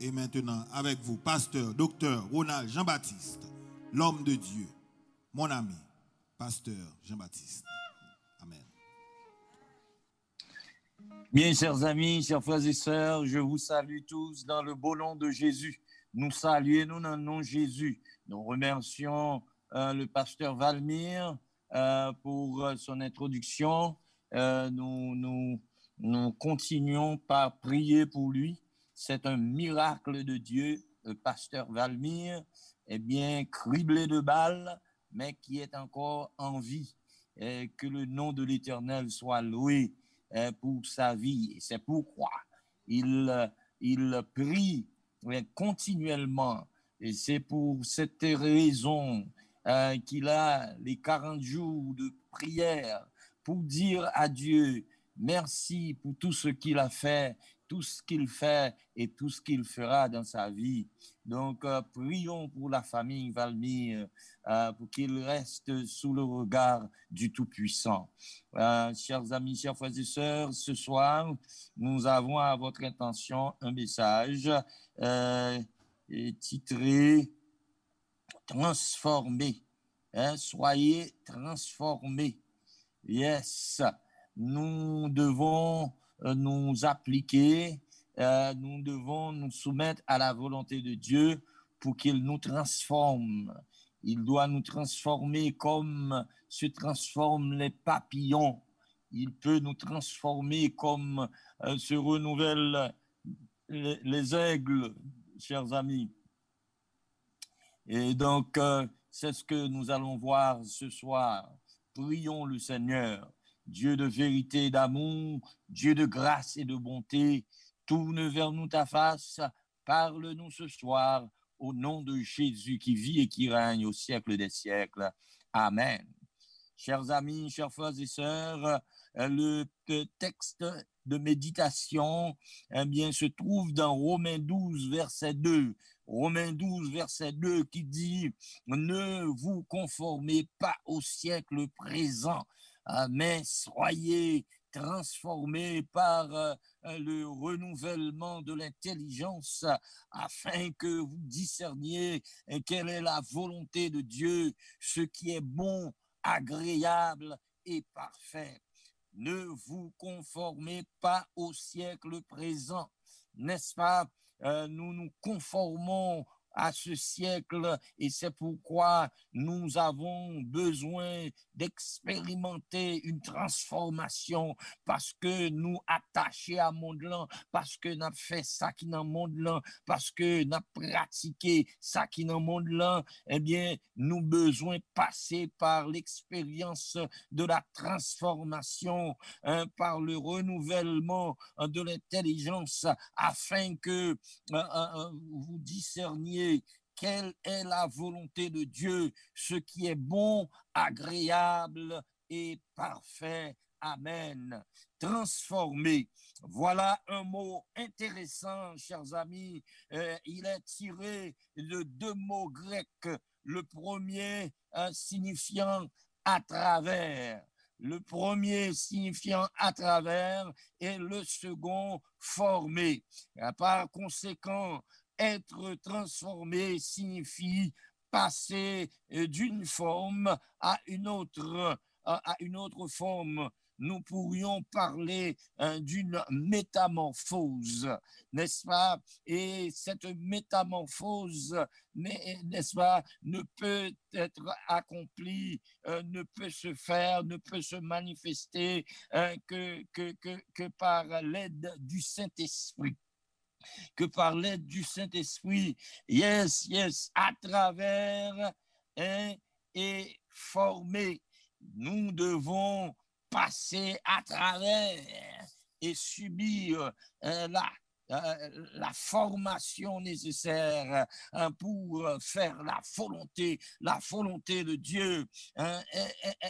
Et maintenant, avec vous, pasteur, docteur Ronald Jean-Baptiste, l'homme de Dieu, mon ami, pasteur Jean-Baptiste. Amen. Bien, chers amis, chers frères et sœurs, je vous salue tous dans le beau nom de Jésus. Nous saluons dans le nom de Jésus. Nous remercions le pasteur Valmir pour son introduction. Nous continuons par prier pour lui. C'est un miracle de Dieu, le pasteur Valmir, bien criblé de balles, mais qui est encore en vie. Et que le nom de l'Éternel soit loué pour sa vie. Et c'est pourquoi il prie continuellement. Et c'est pour cette raison qu'il a les 40 jours de prière pour dire à Dieu merci pour tout ce qu'il a fait, tout ce qu'il fait et tout ce qu'il fera dans sa vie. Donc, prions pour la famille Valmir, pour qu'il reste sous le regard du Tout-Puissant. Chers amis, chers frères et sœurs, ce soir, nous avons à votre intention un message titré « Transformés ». Soyez transformés. Yes, nous devons nous appliquer, nous devons nous soumettre à la volonté de Dieu pour qu'il nous transforme. Il doit nous transformer comme se transforment les papillons. Il peut nous transformer comme se renouvellent les aigles, chers amis. Et donc, c'est ce que nous allons voir ce soir. Prions le Seigneur, Dieu de vérité et d'amour, Dieu de grâce et de bonté. Tourne vers nous ta face, parle-nous ce soir au nom de Jésus qui vit et qui règne au siècle des siècles. Amen. Chers amis, chers frères et sœurs, le texte de méditation bien, se trouve dans Romains 12, verset 2. Romains 12, verset 2 qui dit « Ne vous conformez pas au siècle présent, mais soyez transformés par le renouvellement de l'intelligence afin que vous discerniez quelle est la volonté de Dieu, ce qui est bon, agréable et parfait. Ne vous conformez pas au siècle présent, n'est-ce pas? Nous nous conformons à ce siècle et c'est pourquoi nous avons besoin d'expérimenter une transformation parce que nous attachés à monde-là, parce que nous avons fait ça qui dans monde-là, parce que nous avons pratiqué ça qui dans monde-là, eh bien, nous besoin passer par l'expérience de la transformation, par le renouvellement de l'intelligence afin que vous discerniez quelle est la volonté de Dieu, ce qui est bon, agréable et parfait. Amen. Transformer. Voilà un mot intéressant, chers amis. Il est tiré de deux mots grecs. Le premier signifiant à travers. Le premier signifiant à travers et le second formé. Par conséquent, être transformé signifie passer d'une forme à une autre forme. Nous pourrions parler d'une métamorphose, n'est-ce pas? Et cette métamorphose, n'est-ce pas, ne peut être accomplie, ne peut se faire, ne peut se manifester que par l'aide du Saint-Esprit. Que par l'aide du Saint-Esprit, yes, à travers et formé. Nous devons passer à travers et subir la formation nécessaire pour faire la volonté de Dieu.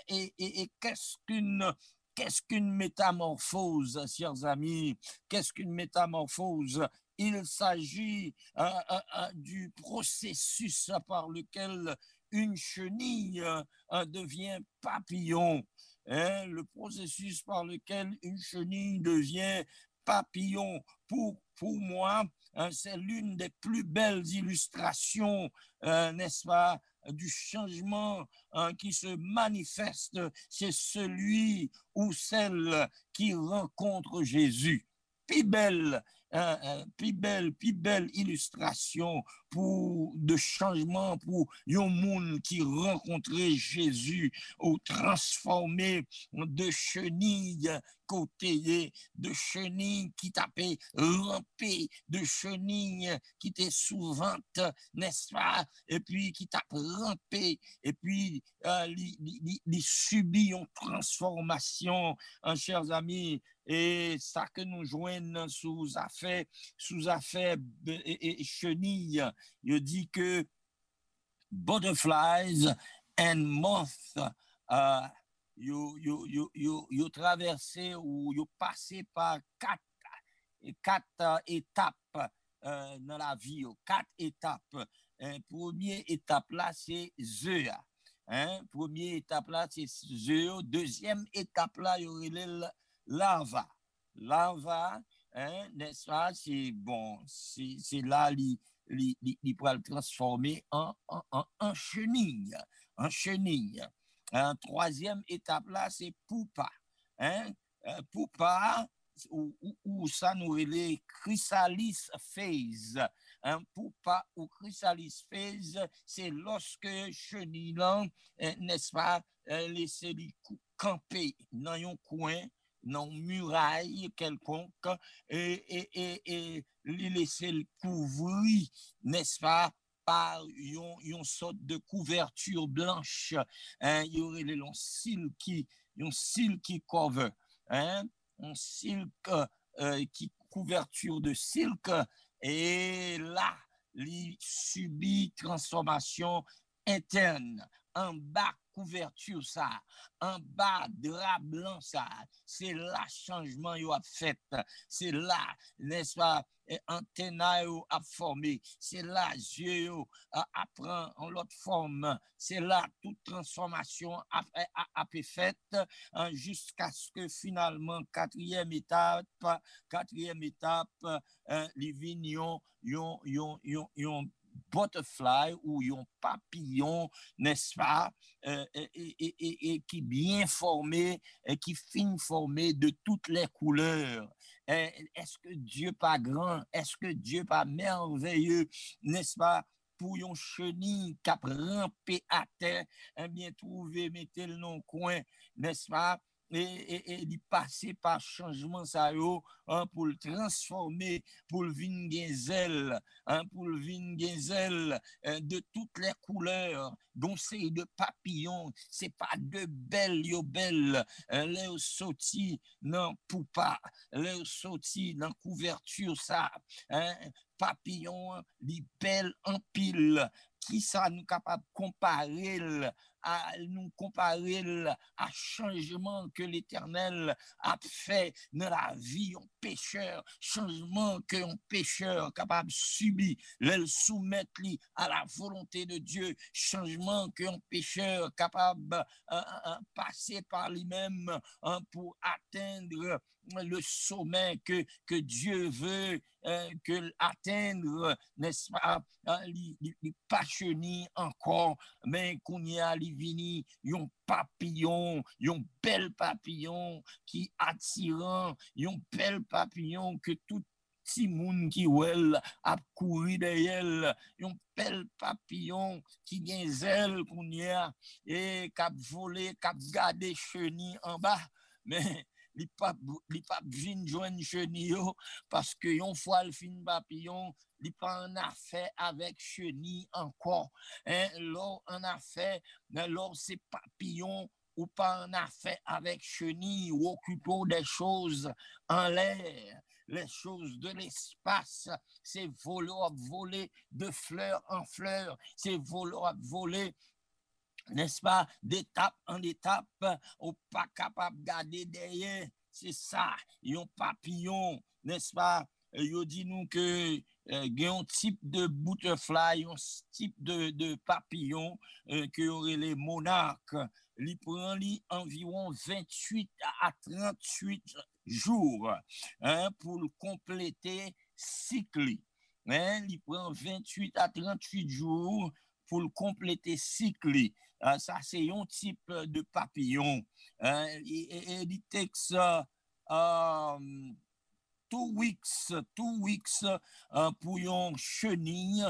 Et qu'est-ce qu'une métamorphose, chers amis? Qu'est-ce qu'une métamorphose? Il s'agit du processus par lequel une chenille devient papillon. Le processus par lequel une chenille devient papillon, pour moi, c'est l'une des plus belles illustrations, n'est-ce pas, du changement qui se manifeste, c'est celui ou celle qui rencontre Jésus. Plus belle, plus belle illustration de changement pour un monde qui rencontrait Jésus ou transformé de chenilles côté de chenilles qui tapaient rampées, de chenilles qui étaient souvent, n'est-ce pas, et puis qui tapent rampées, et puis ils subissent une transformation, chers amis, et ça que nous joignons sous affaire et chenilles, il dit que butterflies and moths you traversé ou you passé par quatre étapes dans la vie, 4 étapes. Première étape là, c'est œuf. Première étape là, c'est œuf. Deuxième étape là, il y aurait lava. Lava, n'est-ce pas? C'est bon, c'est là, il pourra le transformer en chenille. En chenille. Troisième étape là, c'est pupa. Pupa, ou ça nous relève chrysalis phase. Pupa ou chrysalis phase, c'est lorsque chenille, n'est-ce pas, laisser les camper dans un coin, dans une muraille quelconque, et laisser le couvrir, n'est-ce pas, par une sorte de couverture blanche. Il y aurait les longs silky cover, un silk qui couverture de silk, et là, il subit transformation interne. En bas, couverture ça, en bas, drap blanc ça, c'est là changement yo a fait, c'est là, n'est-ce pas, antenne yo a formé, c'est là yeux apprend en l'autre forme, c'est là toute transformation a été faite jusqu'à ce que finalement quatrième étape les vignes yon butterfly ou un papillon, n'est-ce pas, et qui bien formé, qui fin formé de toutes les couleurs. Est-ce que Dieu pas grand? Est-ce que Dieu pas merveilleux? N'est-ce pas? Pour une chenille qui a rampé à terre, bien trouvé, mettez-le dans le coin, n'est-ce pas? Et il passait par changement ça pour le transformer, pour le vin gazelle, pour le vin gazelle de toutes les couleurs, dont c'est de papillons, c'est pas de belles les sorties non poupa, les sorties dans couverture ça, papillon, les belles en pile, qui ça nous capable de comparer à changement que l'Éternel a fait dans la vie en pécheur, changement que un pécheur capable de subir, le soumettre à la volonté de Dieu, changement que un pécheur capable de passer par lui-même pour atteindre le sommet que Dieu veut que atteindre, n'est-ce pas, les passionner encore, mais qu'on y a les vini, un papillon, un bel papillon qui attirant, un bel papillon que tout petit monde qui well a couru derrière, un bel papillon qui gagne zèle qu'on y a et cap volé, cap garder chenille en bas, mais li pas vinn joindre chenille parce que une fois le fin papillon li pas en affaire avec chenille encore, lors en affaire lors c'est papillon ou pas en affaire avec chenille ou occupant des choses en l'air, les choses de l'espace, c'est voler de fleur en fleur, c'est voler, n'est-ce pas, d'étape en étape, ou pas capable de garder derrière, c'est ça, un papillon, n'est-ce pas, yo dit nous que il y a un type de butterfly, un type de papillon que aurait les monarques. Il prend environ 28 à 38 jours pour compléter cycle. Il prend 28 à 38 jours pour compléter cycle. Ça, c'est un type de papillon. Et il takes 2 weeks pour une chenille,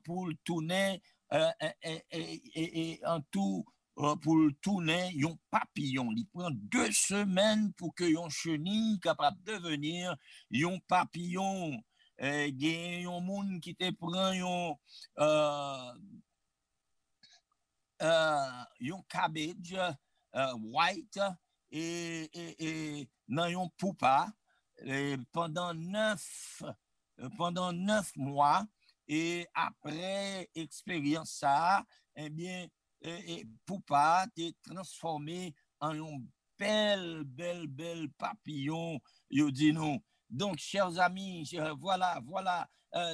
pour le tourner, et en tout, pour le tourner, un papillon. Il prend 2 semaines pour que une chenille capable de devenir un papillon. Il y a un monde qui te prend un cabbage white et dans un poupa pendant 9 mois et après expérience ça, eh bien, poupa t'est transformé en un bel papillon, yo dit nous. Donc, chers amis, voilà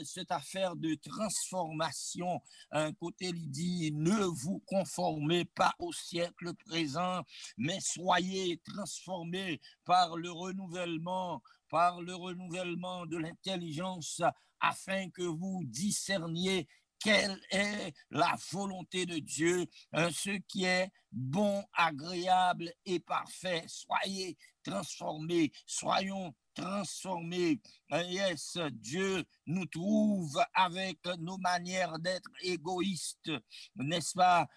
cette affaire de transformation. Un côté, il dit, ne vous conformez pas au siècle présent, mais soyez transformés par le renouvellement de l'intelligence, afin que vous discerniez quelle est la volonté de Dieu, ce qui est bon, agréable et parfait. Soyez transformés, soyons transformés. Yes, Dieu nous trouve avec nos manières d'être égoïstes, n'est-ce pas,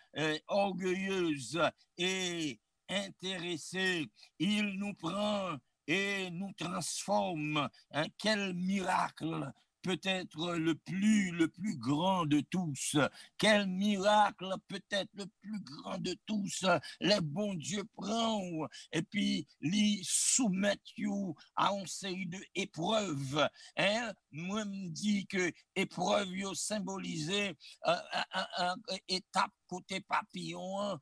orgueilleuses et intéressées. Il nous prend et nous transforme. Quel miracle! Peut-être le plus grand de tous. Quel miracle, peut-être le plus grand de tous. Les bons dieux prennent et puis les soumettent à une série d'épreuves. Moi, me dis que épreuve symbolisée étape côté papillon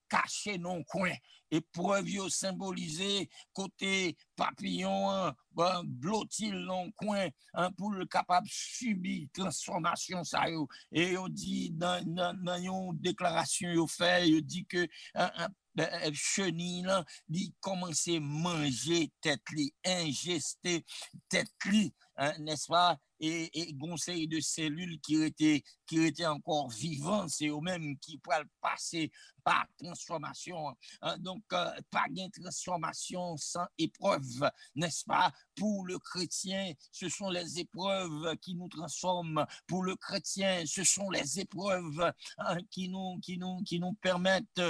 caché non coin. Épreuve symbolisée côté papillon blottil non coin pour le capable subir transformation ça yo. Et on dit dans une déclaration yo fait, il dit que chenille là, il commence à manger tête li, ingester tête li, n'est-ce pas? Et conseil de cellules qui étaient encore vivantes, c'est eux-mêmes qui pourraient passer par transformation. Donc, pas de transformation sans épreuve, n'est-ce pas? Pour le chrétien, ce sont les épreuves qui nous transforment. Pour le chrétien, ce sont les épreuves qui nous permettent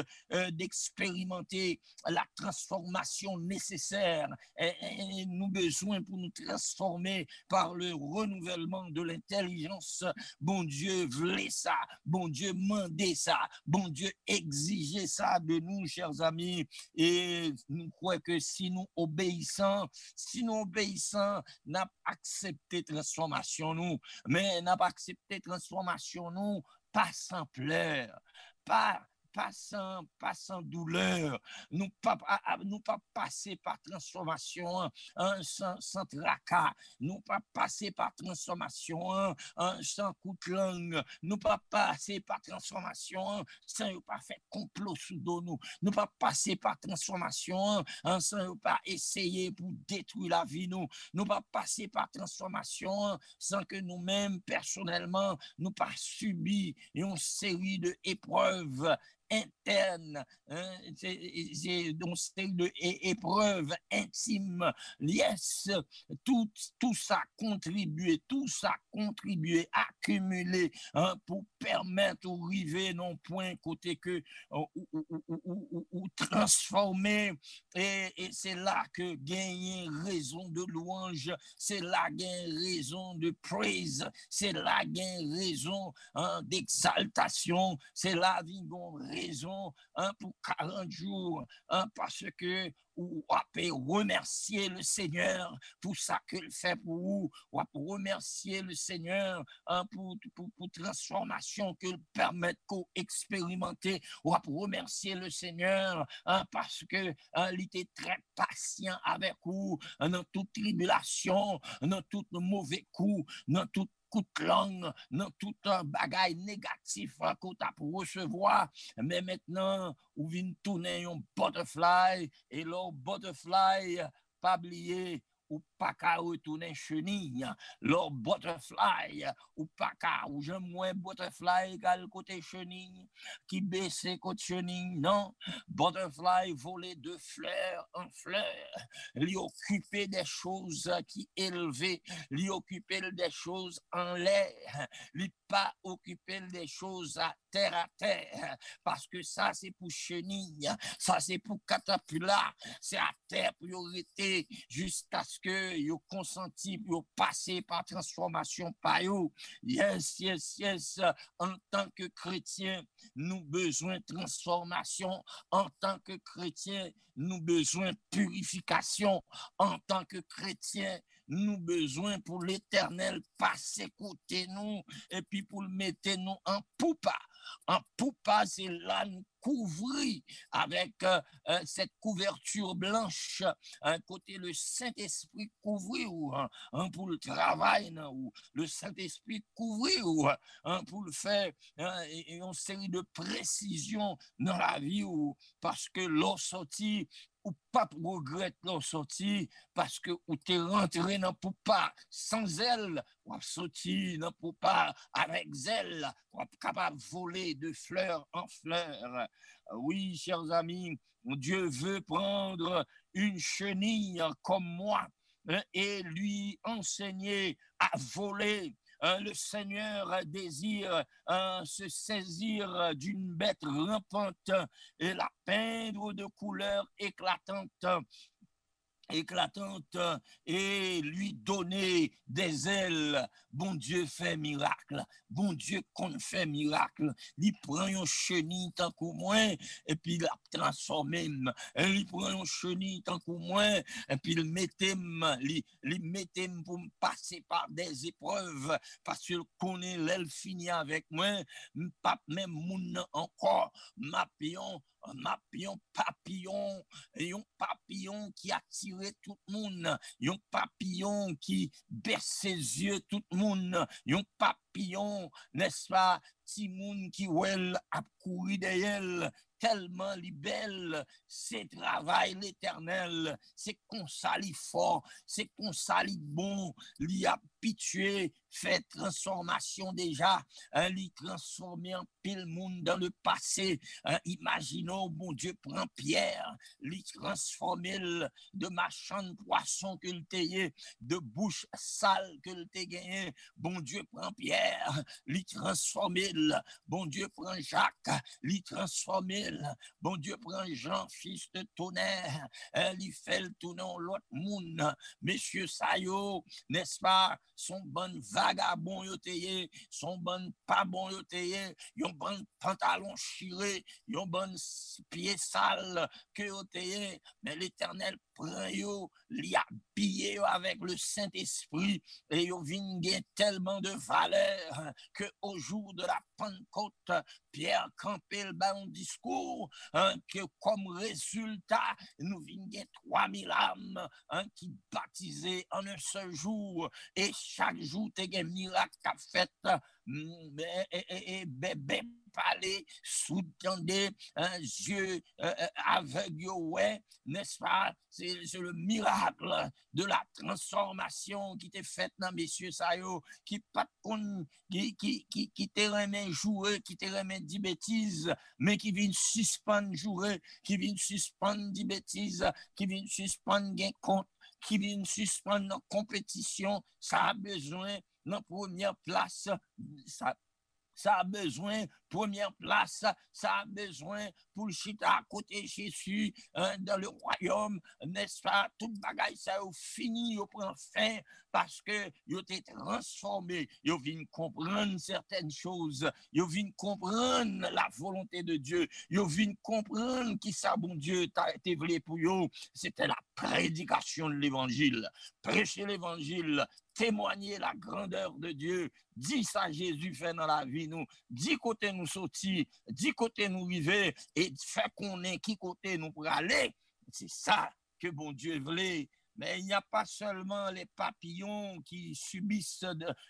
d'expérimenter la transformation nécessaire. Et nous besoin pour nous transformer par le renouvellement de l'intelligence. Bon Dieu voulait ça, bon Dieu mandait ça, bon Dieu exigeait ça de nous, chers amis. Et nous croyons que si nous obéissons, n'a pas accepté transformation nous, mais n'a pas accepté transformation nous, pas sans pleurs, pas sans douleur, nous pas passer par transformation sans tracas, nous pas passer par transformation sans coup de langue, nous pas passer par transformation sans pas faire complot sous nous pas passer par transformation sans pas essayer pour détruire la vie nous pas passer par transformation sans que nous-mêmes personnellement nous pas subi une série d'épreuves interne, donc c'est de épreuves intimes. Yes, tout ça contribué, accumulé pour permettre ou arriver non point côté que ou transformer et c'est là que gagne raison de louange, c'est là gagne raison de praise, c'est là gagne raison d'exaltation, c'est là gagne raison pour 40 jours, parce que ou peut remercier le Seigneur pour ça qu'il fait pour vous, ou pour remercier le Seigneur pour transformation qu'il permet qu'on expérimenter, ou pour remercier le Seigneur parce que il était très patient avec vous dans toute tribulation, dans tout mauvais coup, dans tout coup de langue, dans tout bagage négatif qu'on a pour recevoir, mais maintenant, vous venez tourner un butterfly, et le butterfly, pas oublier, ou pas qu'à retourner chenille, le butterfly, ou pas qu'à, ou j'aime moins butterfly qu'à le côté chenille, qui baisse côté chenille, non, butterfly voler de fleur en fleur, lui occuper des choses qui élevées, lui occuper des choses en l'air, lui pas occuper des choses à terre, parce que ça c'est pour chenille, ça c'est pour caterpillar, c'est à terre priorité jusqu'à ce que vous consenti pour passer par transformation par vous. Yes, yes, yes. En tant que chrétien, nous besoin de transformation. En tant que chrétien, nous besoin de purification. En tant que chrétien, nous besoin pour l'éternel passer côté nous et puis pour le mettre nous en poupa. En poupa, c'est là nous couvrir avec cette couverture blanche, un côté le Saint-Esprit couvrir pour le travail, ou le Saint-Esprit couvrir pour le faire, et une série de précisions dans la vie, parce que l'eau sortie, ou pas regrette l'eau sortie, parce que ou t'es rentré dans poupa sans elle, ou sorti dans poupa avec zèle, ou capable de voler de fleur en fleur. Oui, chers amis, Dieu veut prendre une chenille comme moi et lui enseigner à voler. Le Seigneur désire se saisir d'une bête rampante et la peindre de couleurs éclatantes et lui donner des ailes. Bon Dieu fait miracle. Bon Dieu qu'on fait miracle. Il prend une chenille tant qu'au moins et puis il la transforme. Il prend une chenille tant qu'au moins et puis il mettait pour me passer par des épreuves parce qu'il connaît l'aile finie avec moi. Pas même moun encore. Ma papillon, un papillon qui attire tout le monde, un papillon qui baisse ses yeux tout le monde, un papillon, n'est-ce pas, petit monde qui ouel a couru derrière tellement li belle, c'est travail l'éternel, c'est qu'on s'allie fort, c'est qu'on s'allie bon, li habitué, fait transformation déjà, li transformé en pile monde dans le passé, imaginons, bon Dieu prend Pierre, li transformé de machin de poisson que le tayé, de bouche sale que le té gagné, bon Dieu prend Pierre, li transformé, bon Dieu prend Jacques, li transformé, bon Dieu prend Jean, fils de tonnerre, il fait le tourner l'autre monde, messieurs Sayo, n'est-ce pas, son bon vagabond yoteye, son bon pas bon yoteye, yon bon pantalon chiré, yon bon pied sale que yoteye, mais l'Éternel prend yo, li habillé avec le Saint-Esprit, et yo vin gen tellement de valeur que au jour de la Pentecôte, Pierre Campbell ba un discours que comme résultat, nous vin 3000 âmes qui baptisées en un seul jour, et chaque jour, tu as un miracle qu'a fait, et bébé parler, sous-tendez, yeux aveugles, ouais, n'est-ce pas? C'est le miracle de la transformation qui t'est faite dans messieurs Sayo, qui pas qui t'est remis jouer, qui t'est remis dit bêtises, mais qui vient suspendre jouer, qui vient suspendre dit bêtises, qui vient suspendre gain compte, qui vient suspendre en compétition, ça a besoin dans première place, ça a besoin première place, ça a besoin pour le chita à côté Jésus dans le royaume, n'est-ce pas? Tout bagaille ça a fini, il prend fin parce que il été transformé, il vient comprendre certaines choses, il vient comprendre la volonté de Dieu, il vient comprendre qui ça bon Dieu t'a été voulu pour eux, c'était la prédication de l'évangile, prêcher l'évangile, témoigner la grandeur de Dieu, dit ça Jésus fait dans la vie nous, dit côté nous sortir, dit côté nous river et fait qu'on est qui côté nous pour aller, c'est ça que bon Dieu voulait. Mais il n'y a pas seulement les papillons qui subissent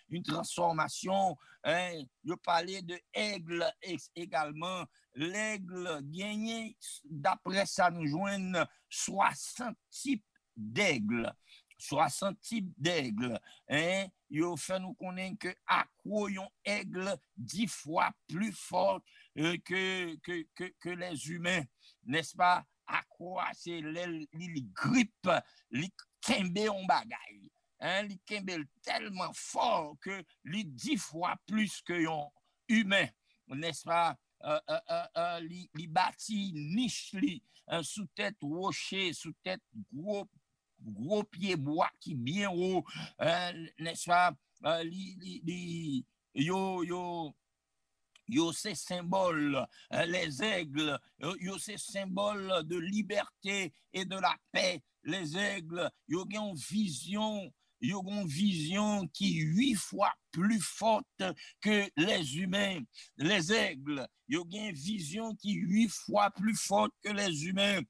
une transformation. Hein. Je parlais de aigle également. L'aigle gagné, d'après ça, nous joignent 60 types d'aigles. 60 types d'aigles. Hein. Il fait nous connaître que à quoi un aigle 10 fois plus fort que les humains. N'est-ce pas? À quoi c'est les grippe, les kembe en bagaille. Hein, les kembe tellement fort que les 10 fois plus que un humain, n'est-ce pas? Les bâti niche sous tête rocher, sous tête gros pied bois qui bien haut, n'est-ce pas? Yo ces symboles, les aigles, yo ces symboles de liberté et de la paix. Les aigles, yo ont une vision qui 8 fois plus forte que les humains. Les aigles, yo ont une vision qui 8 fois plus forte que les humains.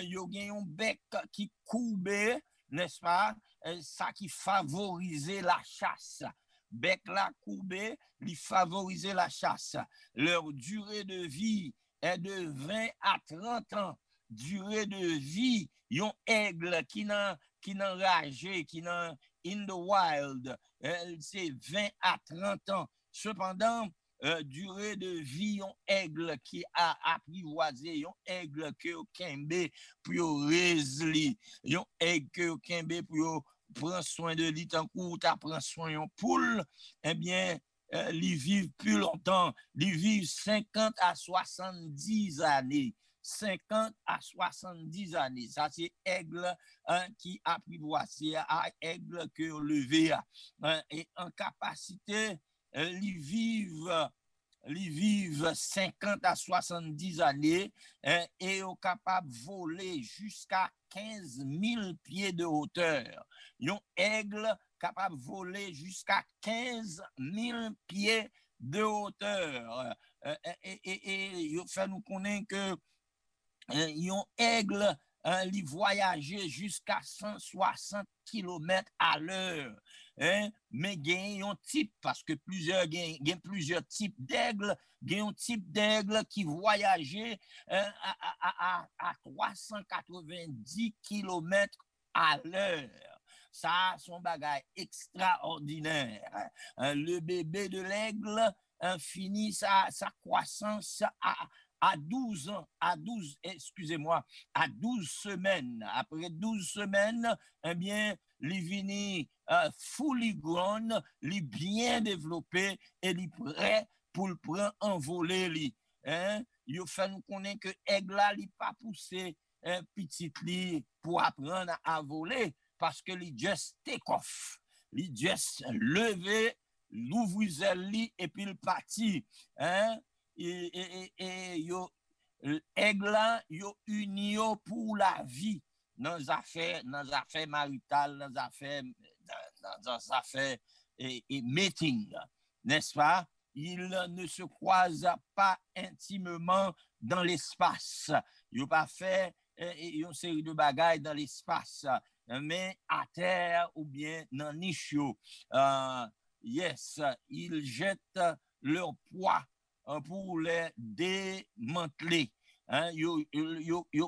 Yo ont un bec qui courbé, n'est-ce pas? Ça qui favorisait la chasse. Bec la courbé, li favoriser la chasse. Leur durée de vie est de 20 à 30 ans. Durée de vie, yon aigle qui n'en ragé, qui n'en in the wild, c'est 20 à 30 ans. Cependant, durée de vie, yon aigle qui a apprivoisé, yon aigle que yon kembe pour yon rezli, yon aigle que yon kembe pour yon prend soin de lui tant coup tu prends soin de poule, eh bien, ils vivent plus longtemps. Ils vivent 50 à 70 années. 50 à 70 années. Ça, c'est aigle qui apprivoisé, aigle que levé. Et en capacité, ils vivent 50 à 70 années et sont capables de voler jusqu'à 15 000 pieds de hauteur. Un aigle capable de voler jusqu'à 15 000 pieds de hauteur. Et il fait nous connaître que un aigle il voyageait jusqu'à 160 km à l'heure. Hein? Mais il y a un type, parce que il y a plusieurs types d'aigles, il y a un type d'aigle qui voyageait à 390 km à l'heure. Ça, son bagage extraordinaire. Le bébé de l'aigle finit sa croissance à 12 ans, à 12 semaines. Après 12 semaines, eh bien, il vini fully grown, il bien développé et il prêt pour le prendre envoler li. Hein? Il fait nous connaître que aigle là, il pas poussé petit li pour apprendre à voler parce que il just take off. Il just levé, l'ouvre li et puis il parti. Hein? Et yo aigle yo unio pour la vie dans les affaires maritales, dans les affaires et meeting, n'est-ce pas? Ils ne se croisent pas intimement dans l'espace. Ils n'ont pas fait une série de bagailles dans l'espace, mais à terre ou bien dans niche. Yes, ils jettent leur poids pour les démanteler. Hein, yo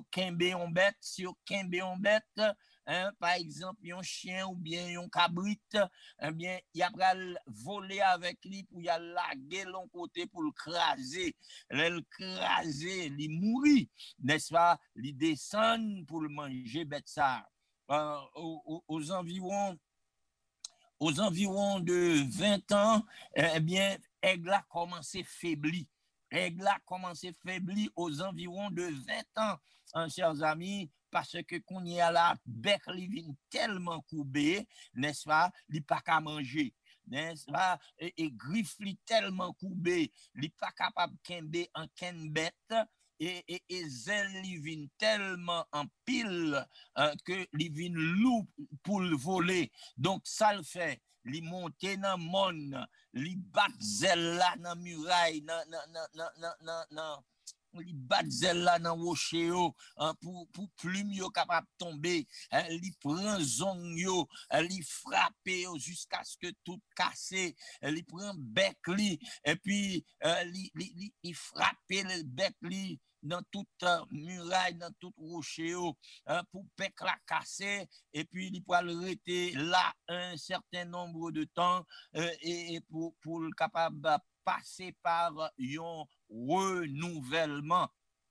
kembe on bête, si yo kembe on bête, hein, par exemple, un chien ou bien un cabrit, eh bien, il a pral voler avec lui pour y a laguer l'on côté pour le craser. Le craser, il mourit, n'est-ce pas? Il descend pour le manger bête ça. Aux environs de 20 ans, eh bien, aigle a commencé faibli. Aigle a commencé à faiblir aux environs de 20 ans, hein, chers amis, parce que qu'on y a là, bec li vin tellement courbé, n'est-ce pas, il pas qu'à manger. N'est-ce pas? Et griffe li tellement courbé, il pas capable kembe en ken bête. Et zèle li vin tellement en pile que li vin loup pour le voler. Donc, ça le fait. Li monte dans mon, li bat zèle là dans muraille, li bat zèle là dans rocher pour plume yo capable tomber, li prend zong yo, li frappe yo jusqu'à ce que tout casse, li prend bec li et puis li frappe le bec li dans toute muraille, dans tout rocher pour bec la casser et puis il pourra le rester là un certain nombre de temps et pour le capable passer par un renouvellement.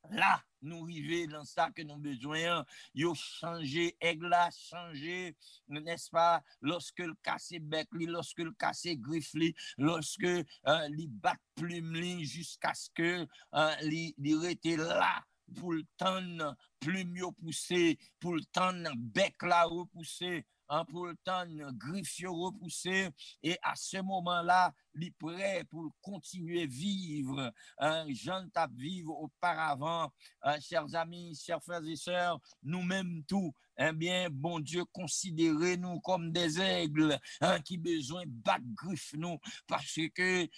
Là, nous arrivons dans ça que nous avons besoin. Yo changer, aigle a changé, n'est-ce pas? Lorsque le casse bec, lorsque le casse griffe, lorsque li bat plume jusqu'à ce que li rete là pour le temps plume yo pousser, pour le temps bec là repousser, pour le temps griffe yo repousser et à ce moment-là, il est prêt pour continuer à vivre. Jean t'a vivre auparavant, chers amis, chers frères et sœurs, nous-mêmes tout. Eh bien, bon Dieu, considérez-nous comme des aigles qui besoin de battre griffe nous parce que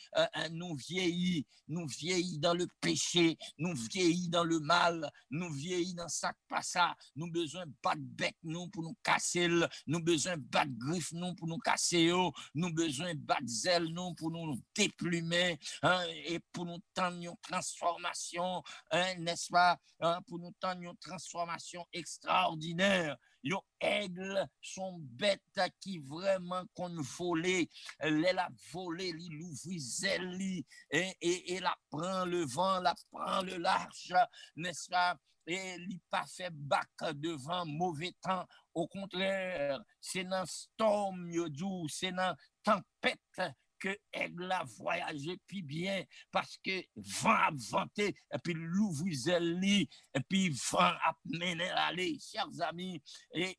nous vieillis dans le péché, nous vieillis dans le mal, nous vieillis dans ça pas ça, nous besoin de battre bec nous pour nous casser, nous besoin de battre griffe nous pour nous casser, nous besoin de battre zèle nous pour nous déplumer et pour nous tendre une transformation, n'est-ce pas, pour nous tendre une transformation extraordinaire. Yo aigle sont bêtes qui vraiment qu'on volait, les la volé, li l'ouvri zèle et la prend le vent, la prend le large, n'est-ce pas? Et li pas fait bac devant mauvais temps. Au contraire, c'est dans storm yo dou, c'est dans tempête que aigle a voyagé puis bien parce que vent a vanté et puis l'ouvri zèle et puis vent a mené aller, chers amis, et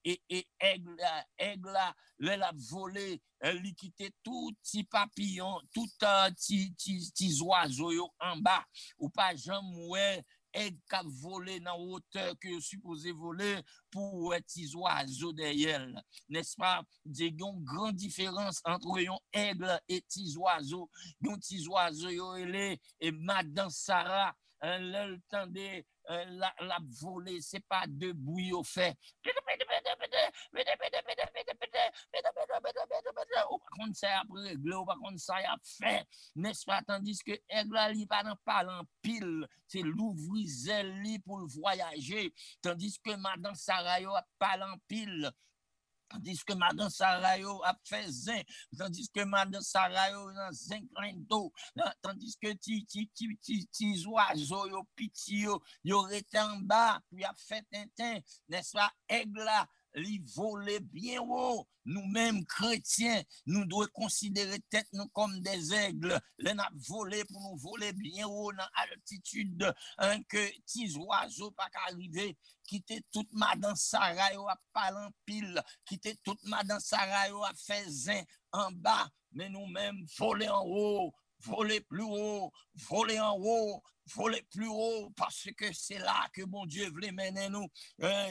aigle a volé, il quitté tout petit papillon, tout petit oiseau en bas ou pas jamais ouais aigle qui a volé dans hauteur que supposé voler pour petits oiseaux derrière, n'est-ce pas? Il y a une grande différence entre un aigle et petits oiseaux. Un petit oiseau et Madame Sarah le temps de la voler, c'est pas de bruit au fait. Ou par contre ça a réglé, ou par contre ça a fait, n'est-ce pas? Tandis que aigle li pas dans parlant pile, c'est l'ouvri zèle pour voyager, tandis que Madame Sarah a parlant pile. Tandis que Madame Sarayo a fait zin, tandis que Madame Sarayo a zin plein d'eau, tandis que ti oiseaux yo piti yo rete en bas, puis a fait tintin, n'est-ce pas, aigle là, li voler bien haut. Nous-mêmes chrétiens, nous devons considérer tête nous comme des aigles. Les n'a volé pour nous voler bien haut dans altitude, que petits oiseaux pas arriver, quitter toute Madame Sarayo a pas en pile, quitter toute Madame Sarayo a fait zin en bas, mais nous-mêmes voler en haut, voler plus haut, voler en haut, voler plus haut, parce que c'est là que mon Dieu voulait mener nous.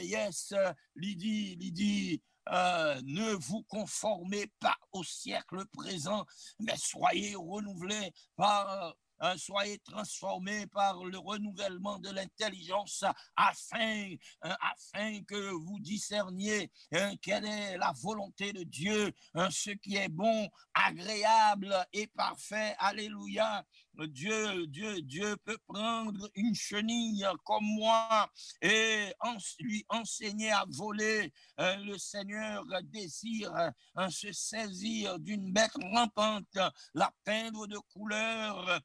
Yes, Lydie, ne vous conformez pas au siècle présent, mais soyez renouvelés par soyez transformés par le renouvellement de l'intelligence afin que vous discerniez quelle est la volonté de Dieu, ce qui est bon, agréable et parfait. Alléluia. Dieu peut prendre une chenille comme moi et lui enseigner à voler. Le Seigneur désire se saisir d'une bête rampante, la peindre de couleur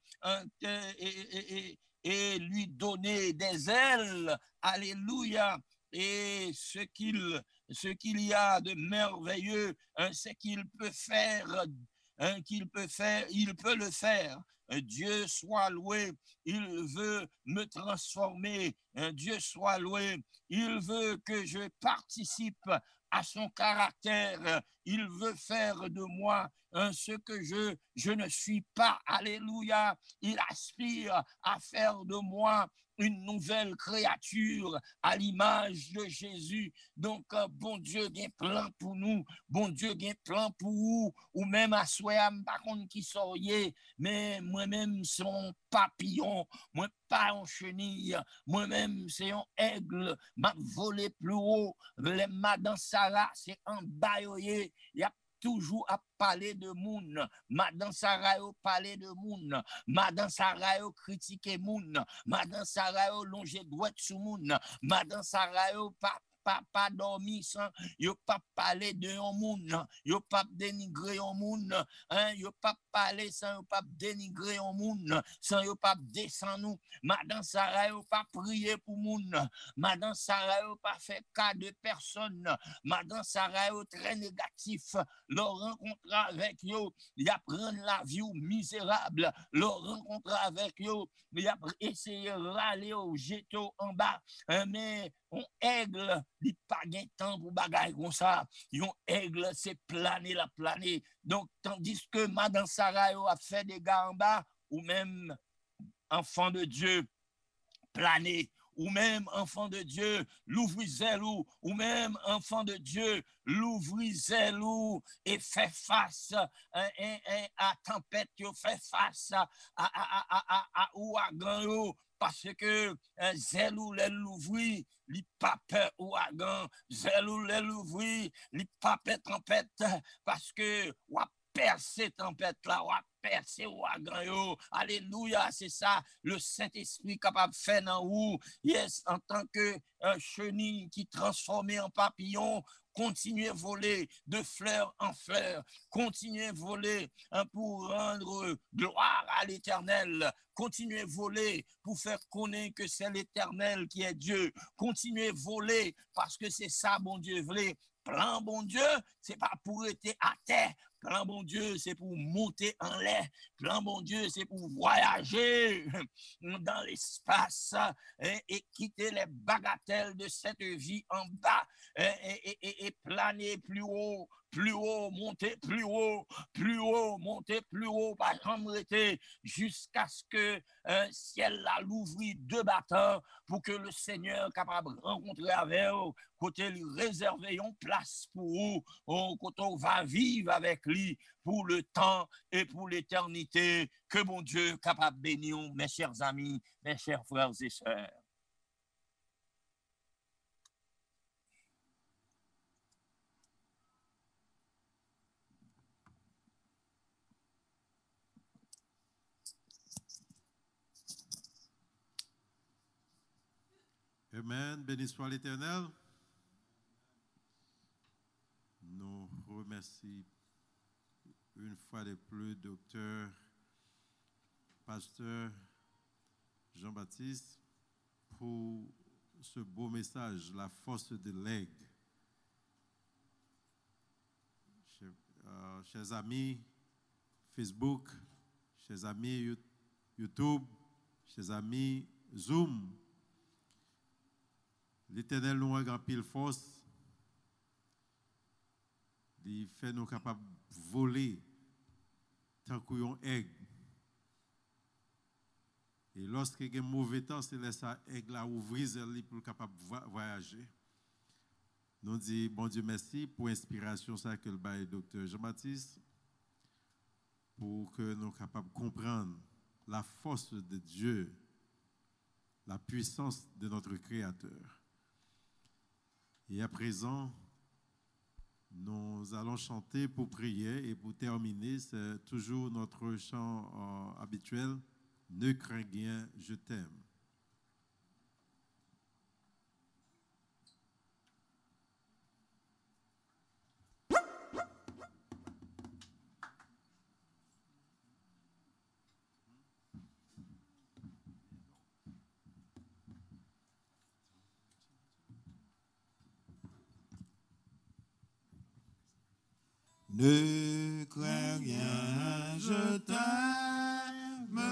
et lui donner des ailes. Alléluia. Et ce qu'il y a de merveilleux, c'est qu'il peut faire, il peut le faire Dieu soit loué, il veut me transformer. Dieu soit loué, il veut que je participe à son caractère. Il veut faire de moi ce que je ne suis pas. Alléluia. Il aspire à faire de moi une nouvelle créature à l'image de Jésus. Donc, bon Dieu, il y a un plan pour nous. Bon Dieu, il y a un plan pour vous. Ou même à souhait, par contre, qui soyez, mais moi-même, c'est un papillon. Moi, pas en chenille. Moi-même, c'est un aigle. M'a volé plus haut. Les Madame Sarah, c'est un bayoyer. Il y a toujours à parler de moun. Madame Sarah yo parler de moun. Madame Sarah yo critiquer moun. Madame Sarah yo longer droite sous moun. Madame Sarah yo pas dormi sans yo pas parler de un moun, yo pas dénigrer un moun, hein, yo pas parler sans yo pas dénigrer un moun, sans yo pas descendre nous. Madame Sarah yo pas prier pour moun. Madame Sarah yo pas fait cas de personne. Madame Sarah yo très négatif. Leur rencontre avec yo, il a prendre la vie misérable. Leur rencontre avec yo, il a essayé de râler au jeter en bas, mais on aigle, il pas gain temps pour bagaille comme ça. Yon aigle, c'est planer la planer. Donc, tandis que Madame Sarah a fait des gars en bas, ou même enfant de Dieu, planer, ou même enfant de Dieu, l'ouvrir zèlou, ou même enfant de Dieu, l'ouvrir zèlou et fait face à tempête, fait face à ouragan, parce que zèlou l'ouvrir, li pas peur ouragan, zèlou l'ouvrir, li pas peur tempête, parce que ou a percer tempête là, ou a percer ouragan yo. Alléluia, c'est ça le Saint-Esprit capable de faire dans vous. Yes, en tant que chenille qui transformé en papillon, continuez à voler de fleur en fleur, continuez à voler pour rendre gloire à l'Éternel, continuez à voler pour faire connaître que c'est l'Éternel qui est Dieu, continuez à voler parce que c'est ça, bon Dieu, voulait. Plan, bon Dieu, c'est pas pour être à terre. Plan, bon Dieu, c'est pour monter en l'air. Plan, bon Dieu, c'est pour voyager dans l'espace et quitter les bagatelles de cette vie en bas et planer plus haut, monter plus haut, monter plus haut, pas jamais jusqu'à ce que ciel la l'ouvrit de bâtons pour que le Seigneur capable de rencontrer avec eux, côté lui réserver une place pour vous, côté on va vivre avec lui pour le temps et pour l'éternité. Que mon Dieu capable de bénir, mes chers amis, mes chers frères et sœurs. Amen. Béni soit l'Éternel. Nous remercions une fois de plus, docteur, pasteur Jean-Baptiste, pour ce beau message, la force de l'aigle. Chers amis Facebook, chers amis YouTube, chers amis Zoom, l'Éternel nous a grand pile force. Il fait nous capables de voler tant qu'on aigle. Et lorsqu'il y a un mauvais temps, c'est laisser l'aigle ouvrir pour être capable de voyager. Nous disons, bon Dieu, merci pour l'inspiration que le bail docteur Jean-Baptiste, pour que nous soyons capables de comprendre la force de Dieu, la puissance de notre Créateur. Et à présent, nous allons chanter pour prier et pour terminer, c'est toujours notre chant habituel, Ne crains rien, je t'aime. Ne crains rien, je t'aime.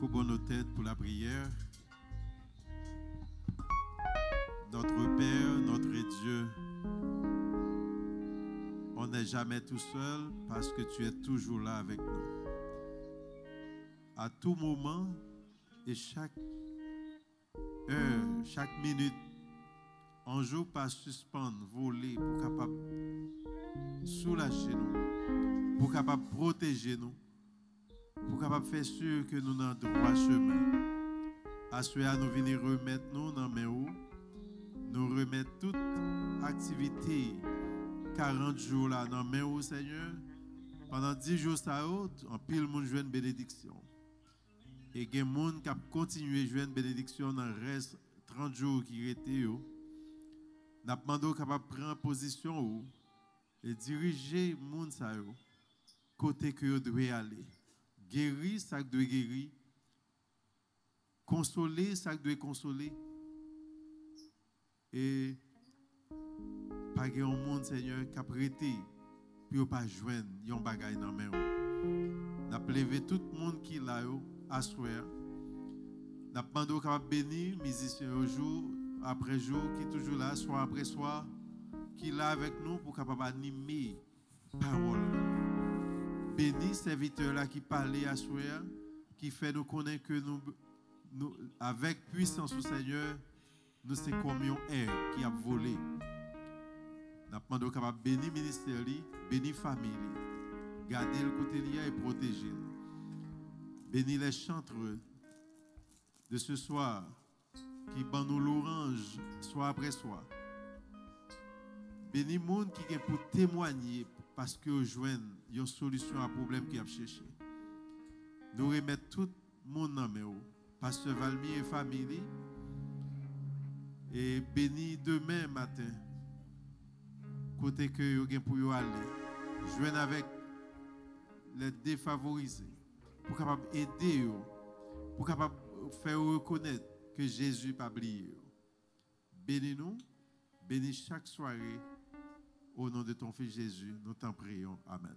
courbons nos têtes pour la prière. Notre Père, notre Dieu, on n'est jamais tout seul parce que tu es toujours là avec nous. À tout moment et chaque heure, chaque minute, on ne joue pas suspendre, voler pour capable soulager nous, pour capable protéger nous, pour capable faire sûr que nous dans le droit chemin. Assurer nous venir remettre nous dans mes hauts, nous remettre toute activité 40 jours là dans mes hauts, Seigneur. Pendant 10 jours ça haute, en pile monde joue une bénédiction. Et il y a des gens qui continuent à jouer une bénédiction dans le reste 30 jours qui étaient. Nous demandons capable prendre position et diriger les gens côté que vous devez aller. Guérir ça que doit guérir. Consoler ça que doit consoler. Et pas que un monde, Seigneur, qui a prêté puis ne pas joindre un bagage dans main. N'a levé tout le monde qui là à souhait. N'a demandé capable bénir musiciens au jour après jour qui toujours là soir après soir qui là avec nous pour capable animer parole. Bénis serviteur là qui parlait à souhait qui fait nous connaître que nous avec puissance au Seigneur nous c'est comme un air qui a volé. N'a demandé capable bénir ministère li, bénir famille, garder le côté lié et protéger. Bénis les chantreux de ce soir qui bandent nous l'orange soir après soir. Bénis les gens qui sont pour témoigner parce qu'ils joignent une solution à un problème qu'ils ont cherché. Nous remettons tout le monde dans mes mains. Pasteur Valmy et famille. Et bénis demain matin. Côté que vous avez pour aller. Joignez avec les défavorisés. Pour capable aider, pour capable faire reconnaître que Jésus n'a pas oublié. Bénis-nous, bénis chaque soirée au nom de ton Fils Jésus, nous t'en prions. Amen.